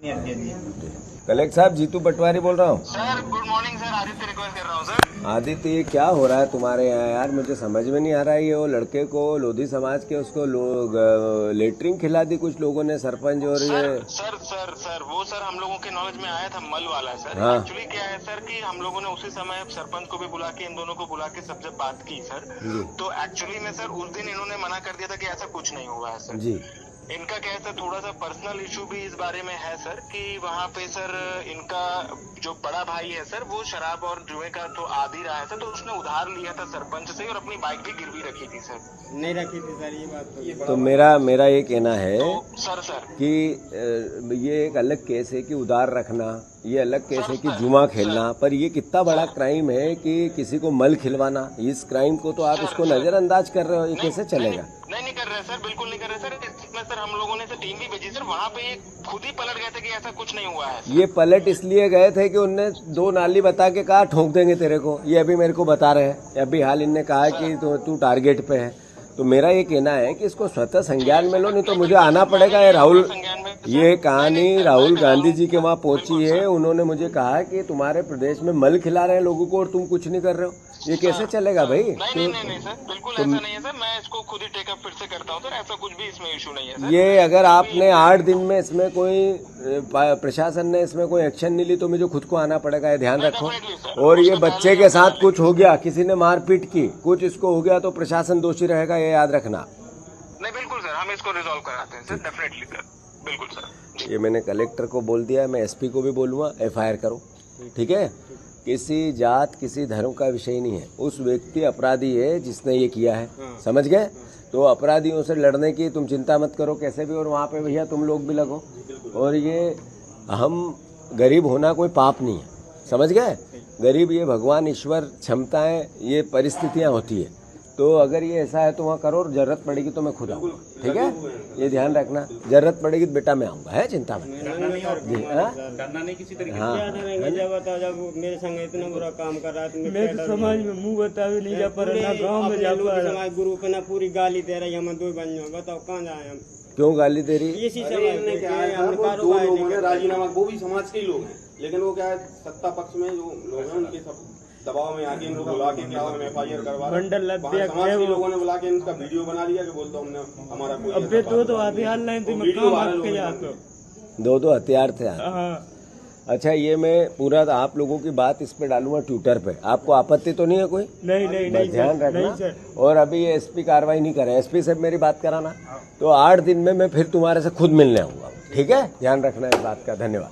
Collector साहब, जीतू पटवारी बोल रहा हूँ। Sir good morning sir, Aditya request कर रहा हूँ सर। आदित्य, ये क्या हो रहा है तुम्हारे यहाँ यार? मुझे समझ में नहीं आ रहा है। ये वो लड़के को लोधी समाज के उसको लेटरिंग खिला दी कुछ लोगों ने, सरपंच और सर, ये सर वो सर हम लोगों के नॉलेज में आया था मल वाला सर। हाँ। एक्चुअली क्या है सर कि हम लोगों ने उसी समय सरपंच को भी बुला के इन दोनों को बुला के सब जब बात की सर, तो एक्चुअली में सर उस दिन इन्होंने मना कर दिया था कि ऐसा कुछ नहीं हुआ है सर जी। इनका क्या है सर, थोड़ा सा पर्सनल इशू भी इस बारे में है सर कि वहाँ पे सर इनका जो बड़ा भाई है सर वो शराब और जुए का तो आदी रहा है सर, तो उसने उधार लिया था सरपंच से और अपनी बाइक भी गिरवी रखी थी सर। नहीं रखी थी सर, ये बात तो मेरा ये कहना है तो सर कि ये एक अलग केस है कि उधार रखना, ये अलग केस है कि जुआ खेलना, पर ये कितना बड़ा क्राइम है कि किसी को मल खिलवाना। इस क्राइम को तो आप इसको नजरअंदाज कर रहे हो, ये कैसे चलेगा? नहीं कर रहे सर, बिल्कुल नहीं कर रहे सर। इसमें सर हम लोगों ने टीम भी भेजी सर, वहाँ पे खुद ही पलट गए थे कि ऐसा कुछ नहीं हुआ है। ये पलट इसलिए गए थे कि उनने 2 नाली बता के कहा ठोक देंगे तेरे को, ये अभी मेरे को बता रहे हैं। अभी हाल इनने कहा कि तू टारगेट पे है। तो मेरा ये कहना है कि इसको स्वतः संज्ञान में लो, नहीं तो मुझे आना पड़ेगा। ये कहानी राहुल गांधी जी के वहाँ पहुंची है, उन्होंने मुझे कहा कि तुम्हारे प्रदेश में मल खिला रहे हैं लोगों को और तुम कुछ नहीं कर रहे हो। ये कैसे चलेगा भाई? नहीं सर, बिल्कुल ऐसा नहीं है सर। मैं इसको खुद ही टेकअप फिर से करता हूँ सर, ऐसा कुछ भी इसमें इशू नहीं है सर। ये अगर आपने 8 दिन में इसमें कोई प्रशासन ने इसमें कोई एक्शन नहीं ली तो मुझे खुद को आना पड़ेगा, ये ध्यान रखो। और ये बच्चे के साथ कुछ हो गया, किसी ने मारपीट की, कुछ इसको हो गया तो प्रशासन दोषी रहेगा, ये याद रखना। नहीं बिल्कुल सर, हम इसको रिजॉल्व कराते हैं सर, डेफिनेटली सर, बिल्कुल सर। ये मैंने कलेक्टर को बोल दिया, मैं एसपी को भी बोलूँगा, FIR करो, ठीक है? किसी जात किसी धर्म का विषय नहीं है। उस व्यक्ति अपराधी है जिसने ये किया है, समझ गए? तो अपराधियों से लड़ने की तुम चिंता मत करो कैसे भी, और वहाँ पे भैया तुम लोग भी लगो। और ये हम गरीब होना कोई पाप नहीं है, समझ गए? गरीब ये भगवान ईश्वर क्षमताएं, ये परिस्थितियाँ होती है। तो अगर ये ऐसा है तो वहाँ करो, और जरूरत पड़ेगी तो मैं खुद आऊँगा, ठीक है? ये ध्यान रखना, जरूरत पड़ेगी तो बेटा मैं आऊँगा, है चिंता मत। डरना नहीं किसी तरीके से। हाँ, जब मेरे संग इतना बुरा काम कर रहा है, मैं तो समाज में मुंह बतावे नहीं जा पा रहा, गाँव में जा पा रहा। समाज गुरु पे ना पूरी गाली दे रही, हम 2 बन जाओ, बताओ कहाँ जाए हम? क्यों गाली दे रही? इसी समाज ने क्या है, हमने 2 कारोबार लोगों नहीं ने किया। राजीनामा, वो भी समाज के ही लोग हैं, लेकिन वो क्या है सत्ता पक्ष में जो लोग हैं उनके सब दबाव में आके इनको बुला के क्या FIR करवा रहे हैं। समाज के लोगों ने बुला के इनका वीडियो बना लिया कि बोलता हमने हमारा कोई अबे तो हथियार लाइन थी, मैं कहाँ भाग के जाता? 2 हथियार थे। हाँ। अच्छा, ये मैं पूरा आप लोगों की बात इस पे डालूंगा ट्विटर पे, आपको आपत्ति तो नहीं है कोई? नहीं ध्यान नहीं रखना। सर। और अभी ये SP कार्रवाई नहीं करे, SP से मेरी बात कराना, तो 8 दिन में मैं फिर तुम्हारे से खुद मिलने आऊंगा, ठीक है? ध्यान रखना इस बात का। धन्यवाद।